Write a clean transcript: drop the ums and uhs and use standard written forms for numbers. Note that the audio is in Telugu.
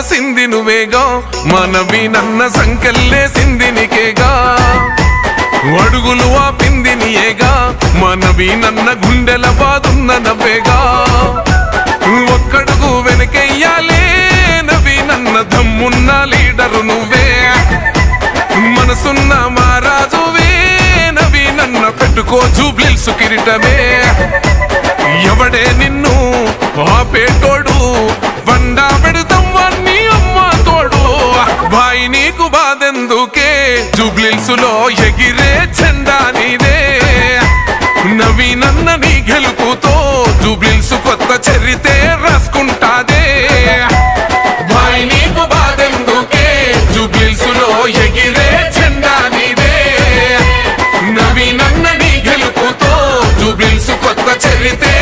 పోసింది నువ్వేగా, మనవీనన్న సంకెళ్ళేసింది నీకేగా, అడుగులు ఆపింది నీయేగా, మనవీనన్న గుండెల బాదున్న నవ్వేగా, ఒక్కడుగు వెనకెయ్యాలే నవీనన్న దమ్మున్న లీడరు నువ్వే, మనసున్న మహారాజువే నవీనన్న పెట్టుకో జూబ్లీహిల్స్ కిరీటమే, ఎవడే నిన్ను ఆపేటోడు బండా పెడతాం వాణ్ణి అమ్మ తోడు, భాయి నీకు బాధెందుకే జూబ్లీహిల్స్ లో ఎగిరే జెండా నీదే, నవీనన్న నీ గెలుపుతో జూబ్లీహిల్స్ కొత్త చరితే రాసుకుంటాదే, భాయి నీకు బాధెందుకే జూబ్లీహిల్స్ లో ఎగిరే జెండా నీదే, నవీనన్న నీ గెలుపుతో జూబ్లీహిల్స్ కొత్త చరితే